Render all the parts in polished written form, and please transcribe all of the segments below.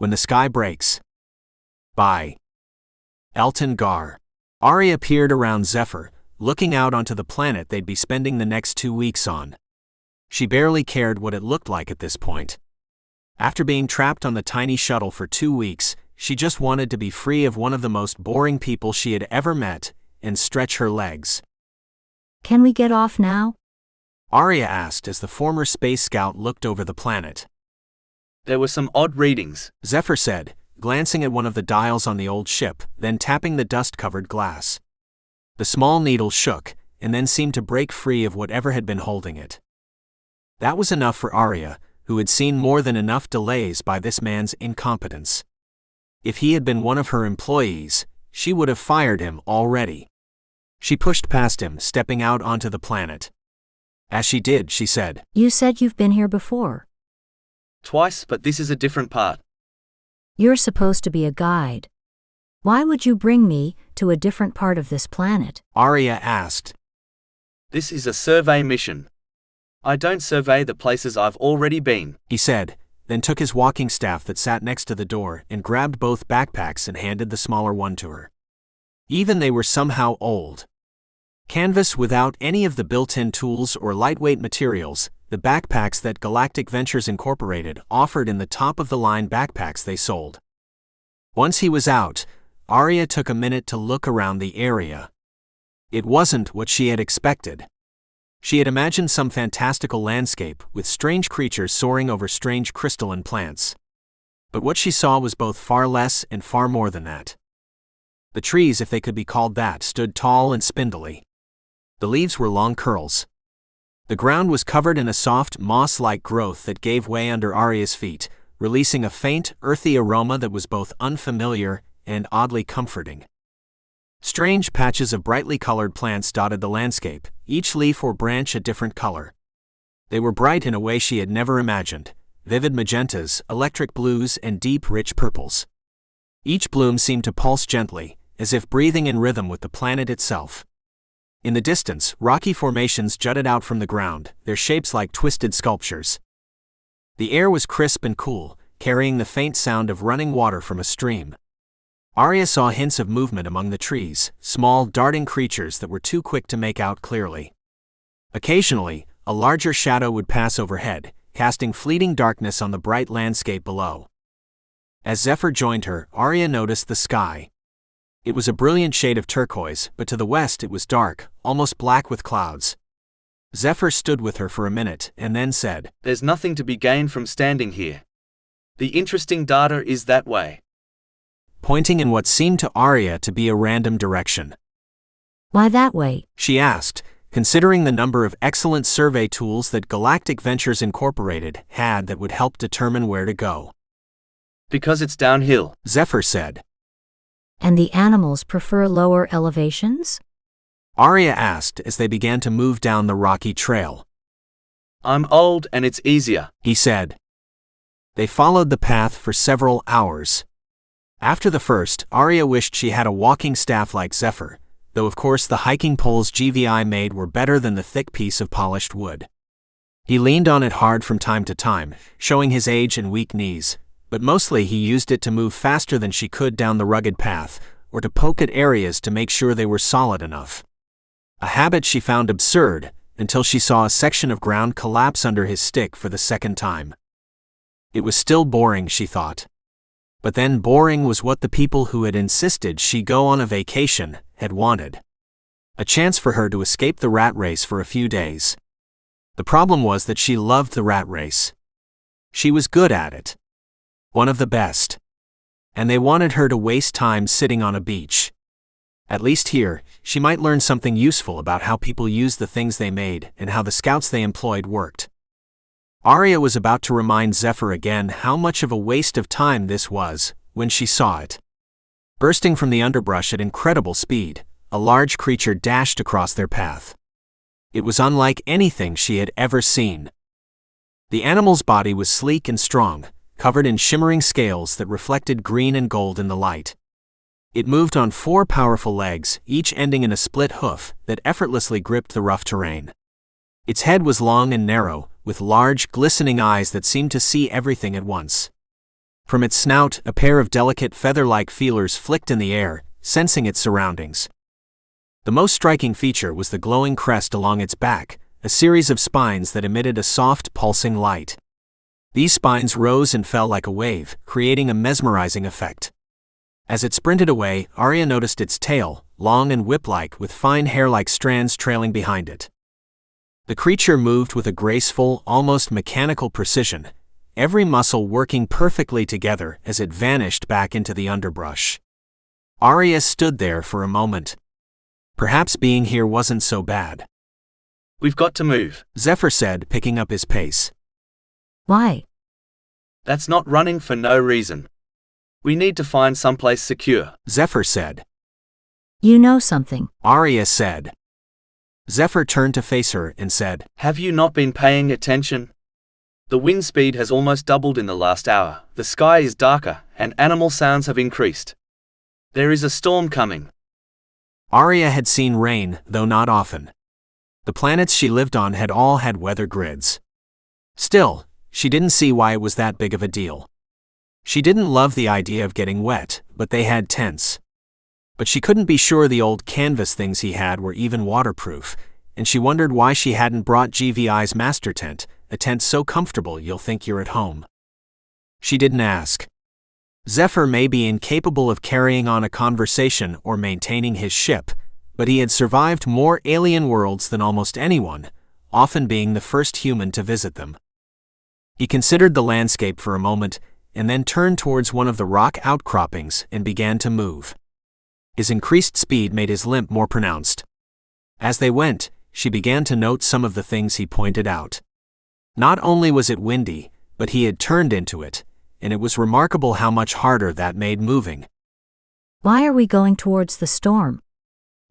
When the Sky Breaks. By Elton Gar. Aria peered around Zephyr, looking out onto the planet they'd be spending the next 2 weeks on. She barely cared what it looked like at this point. After being trapped on the tiny shuttle for 2 weeks, she just wanted to be free of one of the most boring people she had ever met and stretch her legs. Can we get off now? Aria asked as the former space scout looked over the planet. There were some odd readings, Zephyr said, glancing at one of the dials on the old ship, then tapping the dust-covered glass. The small needle shook, and then seemed to break free of whatever had been holding it. That was enough for Aria, who had seen more than enough delays by this man's incompetence. If he had been one of her employees, she would have fired him already. She pushed past him, stepping out onto the planet. As she did, she said, You said you've been here before. twice, but this is a different part. You're supposed to be a guide. Why would you bring me to a different part of this planet? Aria asked. This is a survey mission. I don't survey the places I've already been, He said, then took his walking staff that sat next to the door and grabbed both backpacks and handed the smaller one to her. Even they were somehow old. Canvas without any of the built-in tools or lightweight materials, the backpacks that Galactic Ventures Incorporated offered in the top-of-the-line backpacks they sold. Once he was out, Aria took a minute to look around the area. It wasn't what she had expected. She had imagined some fantastical landscape with strange creatures soaring over strange crystalline plants. But what she saw was both far less and far more than that. The trees, if they could be called that, stood tall and spindly. The leaves were long curls. The ground was covered in a soft, moss-like growth that gave way under Aria's feet, releasing a faint, earthy aroma that was both unfamiliar and oddly comforting. Strange patches of brightly colored plants dotted the landscape, each leaf or branch a different color. They were bright in a way she had never imagined, vivid magentas, electric blues, and deep, rich purples. Each bloom seemed to pulse gently, as if breathing in rhythm with the planet itself. In the distance, rocky formations jutted out from the ground, their shapes like twisted sculptures. The air was crisp and cool, carrying the faint sound of running water from a stream. Aria saw hints of movement among the trees, small, darting creatures that were too quick to make out clearly. Occasionally, a larger shadow would pass overhead, casting fleeting darkness on the bright landscape below. As Zephyr joined her, Aria noticed the sky. It was a brilliant shade of turquoise, but to the west it was dark, almost black with clouds. Zephyr stood with her for a minute and then said, There's nothing to be gained from standing here. The interesting data is that way, pointing in what seemed to Aria to be a random direction. Why that way? She asked, considering the number of excellent survey tools that Galactic Ventures Incorporated had that would help determine where to go. Because it's downhill, Zephyr said. And the animals prefer lower elevations? Aria asked as they began to move down the rocky trail. I'm old and it's easier, He said. They followed the path for several hours. After the first, Aria wished she had a walking staff like Zephyr, though of course the hiking poles GVI made were better than the thick piece of polished wood. He leaned on it hard from time to time, showing his age and weak knees, but mostly he used it to move faster than she could down the rugged path, or to poke at areas to make sure they were solid enough. A habit she found absurd, until she saw a section of ground collapse under his stick for the second time. It was still boring, she thought. But then boring was what the people who had insisted she go on a vacation had wanted. A chance for her to escape the rat race for a few days. The problem was that she loved the rat race. She was good at it. One of the best. And they wanted her to waste time sitting on a beach. At least here, she might learn something useful about how people used the things they made and how the scouts they employed worked. Aria was about to remind Zephyr again how much of a waste of time this was, when she saw it. Bursting from the underbrush at incredible speed, a large creature dashed across their path. It was unlike anything she had ever seen. The animal's body was sleek and strong, covered in shimmering scales that reflected green and gold in the light. It moved on 4 powerful legs, each ending in a split hoof that effortlessly gripped the rough terrain. Its head was long and narrow, with large, glistening eyes that seemed to see everything at once. From its snout, a pair of delicate feather-like feelers flicked in the air, sensing its surroundings. The most striking feature was the glowing crest along its back, a series of spines that emitted a soft, pulsing light. These spines rose and fell like a wave, creating a mesmerizing effect. As it sprinted away, Aria noticed its tail, long and whip-like with fine hair-like strands trailing behind it. The creature moved with a graceful, almost mechanical precision, every muscle working perfectly together as it vanished back into the underbrush. Aria stood there for a moment. Perhaps being here wasn't so bad. We've got to move, Zephyr said, picking up his pace. Why? That's not running for no reason. We need to find someplace secure, Zephyr said. You know something, Aria said. Zephyr turned to face her and said, Have you not been paying attention? The wind speed has almost doubled in the last hour, the sky is darker, and animal sounds have increased. There is a storm coming. Aria had seen rain, though not often. The planets she lived on had all had weather grids. Still, she didn't see why it was that big of a deal. She didn't love the idea of getting wet, but they had tents. But she couldn't be sure the old canvas things he had were even waterproof, and she wondered why she hadn't brought GVI's master tent, a tent so comfortable you'll think you're at home. She didn't ask. Zephyr may be incapable of carrying on a conversation or maintaining his ship, but he had survived more alien worlds than almost anyone, often being the first human to visit them. He considered the landscape for a moment, and then turned towards one of the rock outcroppings and began to move. His increased speed made his limp more pronounced. As they went, she began to note some of the things he pointed out. Not only was it windy, but he had turned into it, and it was remarkable how much harder that made moving. Why are we going towards the storm?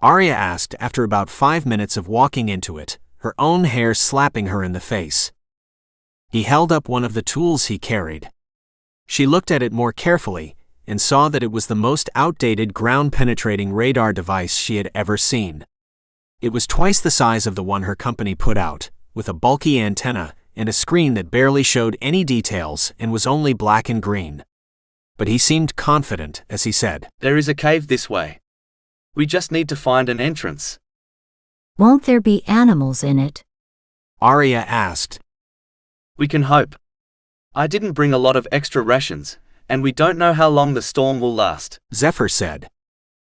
Aria asked after about 5 minutes of walking into it, her own hair slapping her in the face. He held up one of the tools he carried. She looked at it more carefully and saw that it was the most outdated ground-penetrating radar device she had ever seen. It was twice the size of the one her company put out, with a bulky antenna and a screen that barely showed any details and was only black and green. But he seemed confident as he said, There is a cave this way. We just need to find an entrance. Won't there be animals in it? Aria asked. We can hope. I didn't bring a lot of extra rations, and we don't know how long the storm will last, Zephyr said.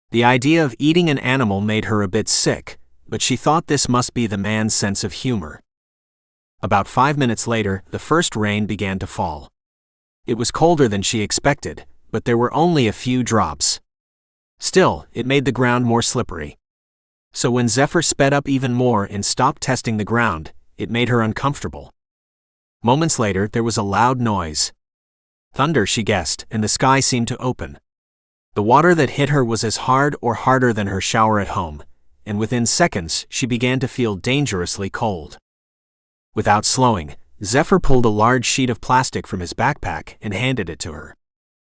The idea of eating an animal made her a bit sick, but she thought this must be the man's sense of humor. About 5 minutes later, the first rain began to fall. It was colder than she expected, but there were only a few drops. Still, it made the ground more slippery. So when Zephyr sped up even more and stopped testing the ground, it made her uncomfortable. Moments later, there was a loud noise. Thunder, she guessed, and the sky seemed to open. The water that hit her was as hard or harder than her shower at home, and within seconds she began to feel dangerously cold. Without slowing, Zephyr pulled a large sheet of plastic from his backpack and handed it to her.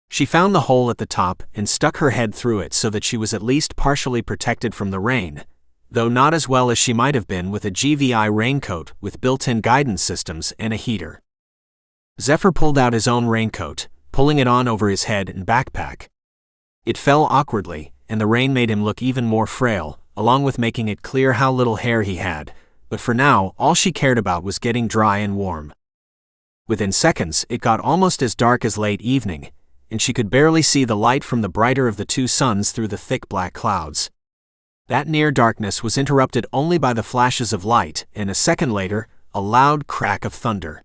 She found the hole at the top and stuck her head through it so that she was at least partially protected from the rain, though not as well as she might have been with a GVI raincoat with built-in guidance systems and a heater. Zephyr pulled out his own raincoat, pulling it on over his head and backpack. It fell awkwardly, and the rain made him look even more frail, along with making it clear how little hair he had, but for now, all she cared about was getting dry and warm. Within seconds, it got almost as dark as late evening, and she could barely see the light from the brighter of the two suns through the thick black clouds. That near darkness was interrupted only by the flashes of light, and a second later, a loud crack of thunder.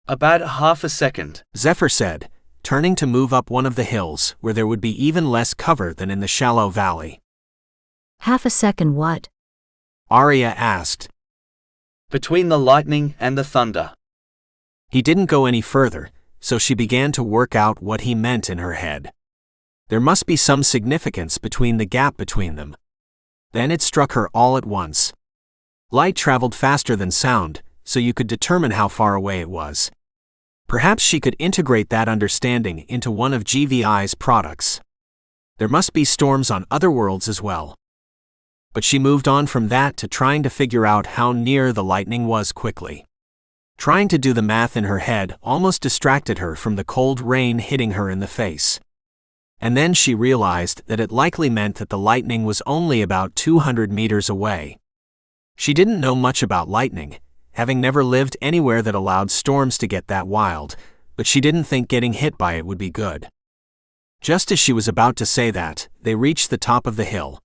About half a second, Zephyr said, turning to move up one of the hills where there would be even less cover than in the shallow valley. Half a second what? Aria asked. Between the lightning and the thunder. He didn't go any further, so she began to work out what he meant in her head. There must be some significance between the gap between them. Then it struck her all at once. Light traveled faster than sound, so you could determine how far away it was. Perhaps she could integrate that understanding into one of GVI's products. There must be storms on other worlds as well. But she moved on from that to trying to figure out how near the lightning was quickly. Trying to do the math in her head almost distracted her from the cold rain hitting her in the face. And then she realized that it likely meant that the lightning was only about 200 meters away. She didn't know much about lightning, having never lived anywhere that allowed storms to get that wild, but she didn't think getting hit by it would be good. Just as she was about to say that, they reached the top of the hill.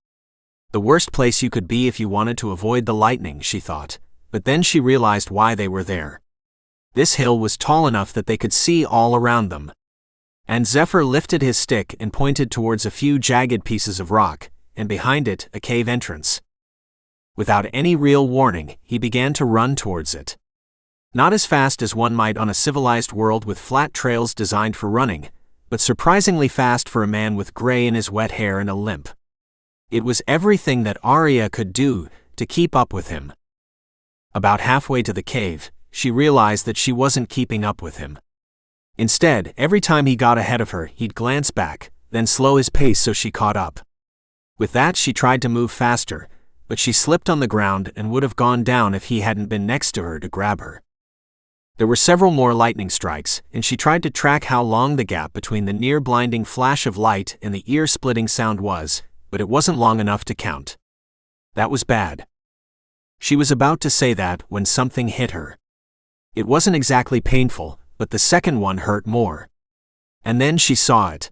The worst place you could be if you wanted to avoid the lightning, she thought, but then she realized why they were there. This hill was tall enough that they could see all around them. And Zephyr lifted his stick and pointed towards a few jagged pieces of rock, and behind it, a cave entrance. Without any real warning, he began to run towards it. Not as fast as one might on a civilized world with flat trails designed for running, but surprisingly fast for a man with gray in his wet hair and a limp. It was everything that Aria could do to keep up with him. About halfway to the cave, she realized that she wasn't keeping up with him. Instead, every time he got ahead of her, he'd glance back, then slow his pace so she caught up. With that, she tried to move faster, but she slipped on the ground and would have gone down if he hadn't been next to her to grab her. There were several more lightning strikes, and she tried to track how long the gap between the near-blinding flash of light and the ear-splitting sound was, but it wasn't long enough to count. That was bad. She was about to say that when something hit her. It wasn't exactly painful, but the second one hurt more. And then she saw it.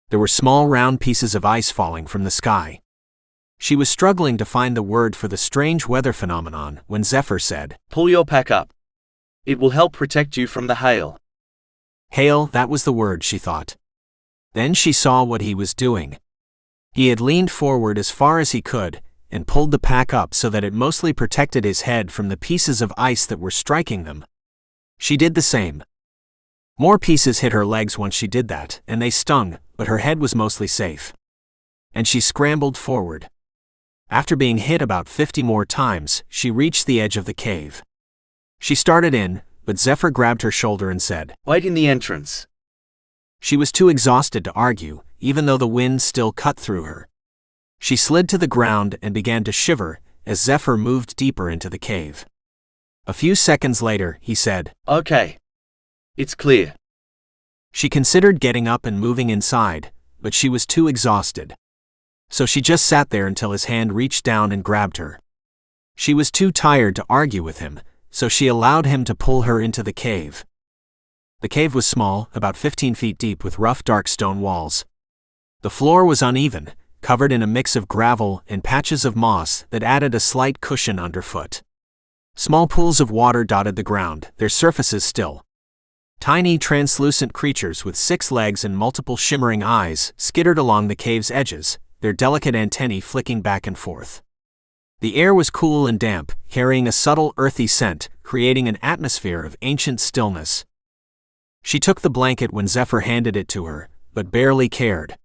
There were small round pieces of ice falling from the sky. She was struggling to find the word for the strange weather phenomenon when Zephyr said, "Pull your pack up. It will help protect you from the hail." Hail, that was the word, she thought. Then she saw what he was doing. He had leaned forward as far as he could, and pulled the pack up so that it mostly protected his head from the pieces of ice that were striking them. She did the same. More pieces hit her legs once she did that, and they stung, but her head was mostly safe. And she scrambled forward. After being hit about 50 more times, she reached the edge of the cave. She started in, but Zephyr grabbed her shoulder and said, "Wait in the entrance." She was too exhausted to argue, even though the wind still cut through her. She slid to the ground and began to shiver as Zephyr moved deeper into the cave. A few seconds later, he said, "Okay. It's clear." She considered getting up and moving inside, but she was too exhausted. So she just sat there until his hand reached down and grabbed her. She was too tired to argue with him, so she allowed him to pull her into the cave. The cave was small, about 15 feet deep with rough dark stone walls. The floor was uneven, covered in a mix of gravel and patches of moss that added a slight cushion underfoot. Small pools of water dotted the ground, their surfaces still. Tiny translucent creatures with 6 legs and multiple shimmering eyes skittered along the cave's edges, their delicate antennae flicking back and forth. The air was cool and damp, carrying a subtle earthy scent, creating an atmosphere of ancient stillness. She took the blanket when Zephyr handed it to her, but barely cared.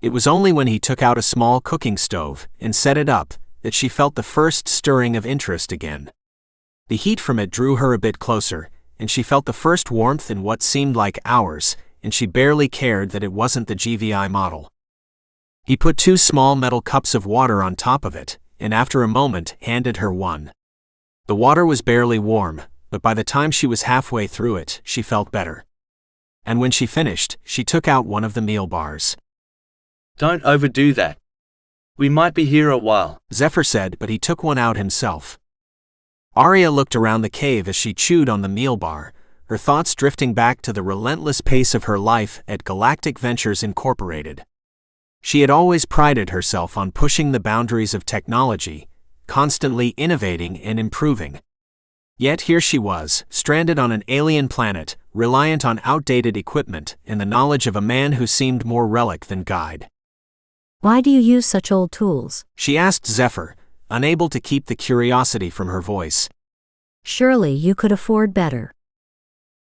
It was only when he took out a small cooking stove and set it up that she felt the first stirring of interest again. The heat from it drew her a bit closer, and she felt the first warmth in what seemed like hours, and she barely cared that it wasn't the GVI model. He put 2 small metal cups of water on top of it, and after a moment handed her one. The water was barely warm, but by the time she was halfway through it, she felt better. And when she finished, she took out one of the meal bars. "Don't overdo that. We might be here a while," Zephyr said, but he took one out himself. Aria looked around the cave as she chewed on the meal bar, her thoughts drifting back to the relentless pace of her life at Galactic Ventures Incorporated. She had always prided herself on pushing the boundaries of technology, constantly innovating and improving. Yet here she was, stranded on an alien planet, reliant on outdated equipment and the knowledge of a man who seemed more relic than guide. Why do you use such old tools? She asked Zephyr, unable to keep the curiosity from her voice. Surely you could afford better.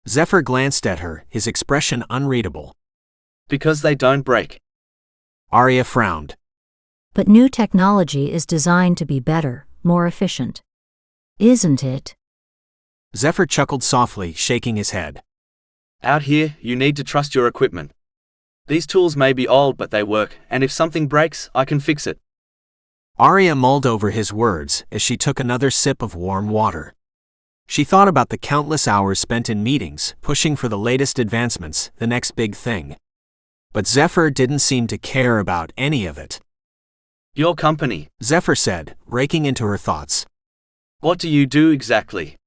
Zephyr glanced at her, his expression unreadable. "Because they don't break." Aria frowned. But new technology is designed to be better, more efficient. Isn't it? Zephyr chuckled softly, shaking his head. "Out here, you need to trust your equipment. These tools may be old, but they work, and if something breaks, I can fix it." Aria mulled over his words as she took another sip of warm water. She thought about the countless hours spent in meetings, pushing for the latest advancements, the next big thing. But Zephyr didn't seem to care about any of it. Your company, Zephyr said, raking into her thoughts. What do you do exactly?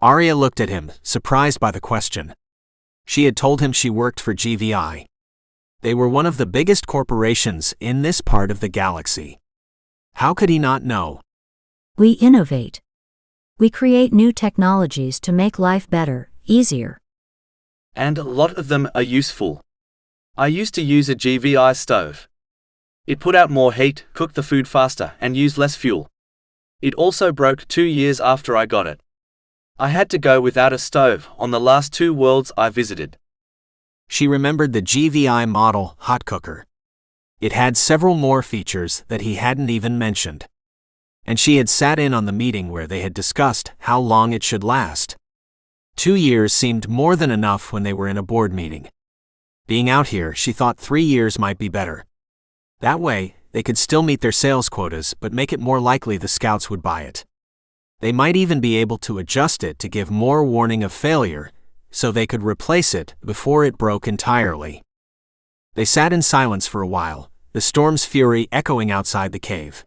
Aria looked at him, surprised by the question. She had told him she worked for GVI. They were one of the biggest corporations in this part of the galaxy. How could he not know? We innovate. We create new technologies to make life better, easier. And a lot of them are useful. I used to use a GVI stove. It put out more heat, cooked the food faster, and used less fuel. It also broke 2 years after I got it. I had to go without a stove on the last 2 worlds I visited. She remembered the GVI model hot cooker. It had several more features that he hadn't even mentioned. And she had sat in on the meeting where they had discussed how long it should last. 2 years seemed more than enough when they were in a board meeting. Being out here, she thought 3 years might be better. That way, they could still meet their sales quotas but make it more likely the scouts would buy it. They might even be able to adjust it to give more warning of failure, so they could replace it before it broke entirely. They sat in silence for a while, the storm's fury echoing outside the cave.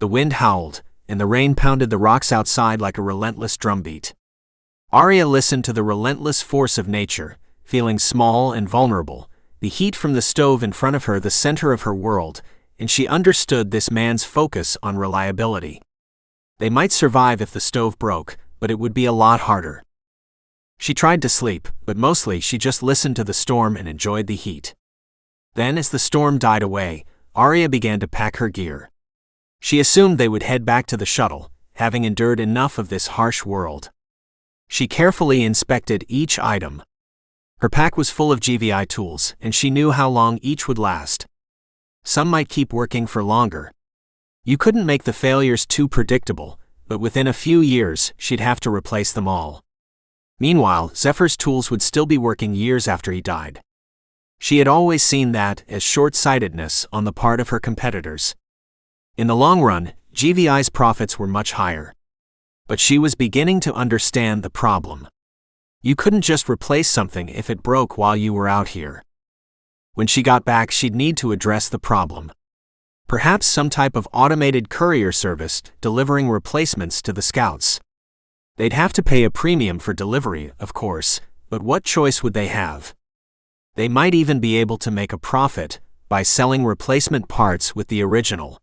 The wind howled, and the rain pounded the rocks outside like a relentless drumbeat. Aria listened to the relentless force of nature, feeling small and vulnerable, the heat from the stove in front of her the center of her world, and she understood this man's focus on reliability. They might survive if the stove broke, but it would be a lot harder. She tried to sleep, but mostly she just listened to the storm and enjoyed the heat. Then, as the storm died away, Aria began to pack her gear. She assumed they would head back to the shuttle, having endured enough of this harsh world. She carefully inspected each item. Her pack was full of GVI tools, and she knew how long each would last. Some might keep working for longer. You couldn't make the failures too predictable, but within a few years, she'd have to replace them all. Meanwhile, Zephyr's tools would still be working years after he died. She had always seen that as short-sightedness on the part of her competitors. In the long run, GVI's profits were much higher. But she was beginning to understand the problem. You couldn't just replace something if it broke while you were out here. When she got back, she'd need to address the problem. Perhaps some type of automated courier service delivering replacements to the scouts. They'd have to pay a premium for delivery, of course, but what choice would they have? They might even be able to make a profit by selling replacement parts with the original.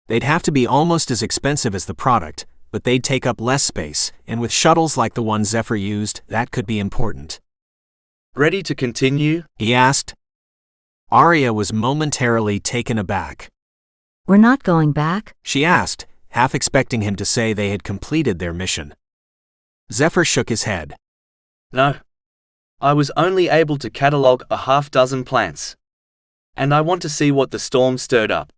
They'd have to be almost as expensive as the product, but they'd take up less space, and with shuttles like the one Zephyr used, that could be important. Ready to continue? He asked. Aria was momentarily taken aback. We're not going back? She asked, half expecting him to say they had completed their mission. Zephyr shook his head. No. I was only able to catalog a half-dozen plants. And I want to see what the storm stirred up.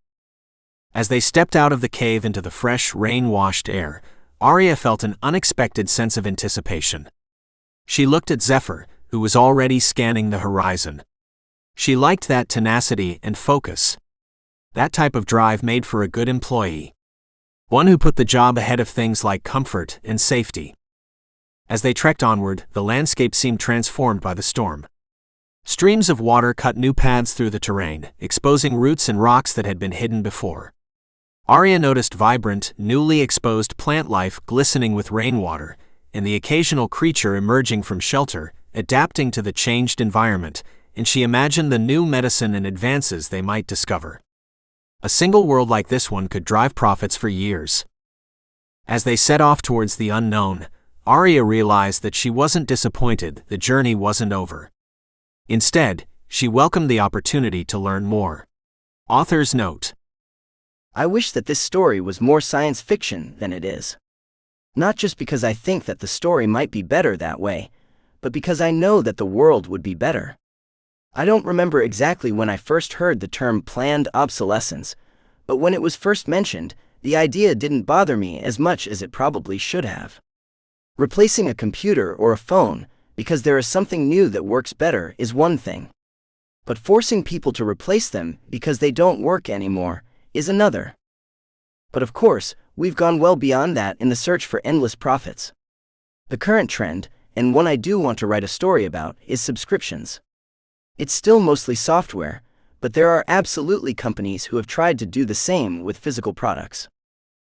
As they stepped out of the cave into the fresh, rain-washed air, Aria felt an unexpected sense of anticipation. She looked at Zephyr, who was already scanning the horizon. She liked that tenacity and focus. That type of drive made for a good employee. One who put the job ahead of things like comfort and safety. As they trekked onward, the landscape seemed transformed by the storm. Streams of water cut new paths through the terrain, exposing roots and rocks that had been hidden before. Aria noticed vibrant, newly exposed plant life glistening with rainwater, and the occasional creature emerging from shelter, adapting to the changed environment, and she imagined the new medicine and advances they might discover. A single world like this one could drive profits for years. As they set off towards the unknown, Aria realized that she wasn't disappointed the journey wasn't over. Instead, she welcomed the opportunity to learn more. Author's note. I wish that this story was more science fiction than it is. Not just because I think that the story might be better that way, but because I know that the world would be better. I don't remember exactly when I first heard the term planned obsolescence, but when it was first mentioned, the idea didn't bother me as much as it probably should have. Replacing a computer or a phone because there is something new that works better is one thing. But forcing people to replace them because they don't work anymore is another. But of course, we've gone well beyond that in the search for endless profits. The current trend, and one I do want to write a story about, is subscriptions. It's still mostly software, but there are absolutely companies who have tried to do the same with physical products.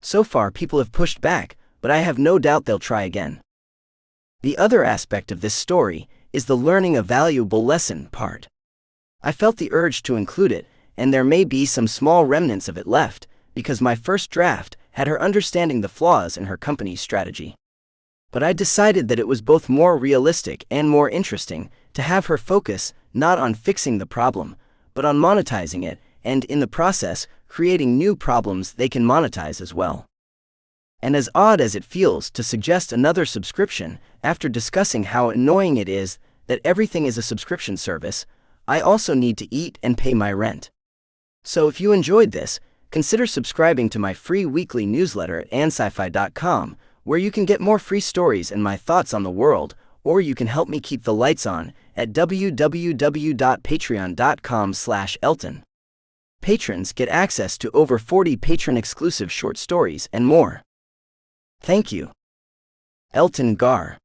So far, people have pushed back, but I have no doubt they'll try again. The other aspect of this story is the learning a valuable lesson part. I felt the urge to include it, and there may be some small remnants of it left, because my first draft had her understanding the flaws in her company's strategy. But I decided that it was both more realistic and more interesting to have her focus not on fixing the problem, but on monetizing it, and in the process, creating new problems they can monetize as well. And as odd as it feels to suggest another subscription, after discussing how annoying it is that everything is a subscription service, I also need to eat and pay my rent. So if you enjoyed this, consider subscribing to my free weekly newsletter at sci-fi.com, where you can get more free stories and my thoughts on the world, or you can help me keep the lights on at www.patreon.com/Elton. Patrons get access to over 40 patron-exclusive short stories and more. Thank you. Elton Gar.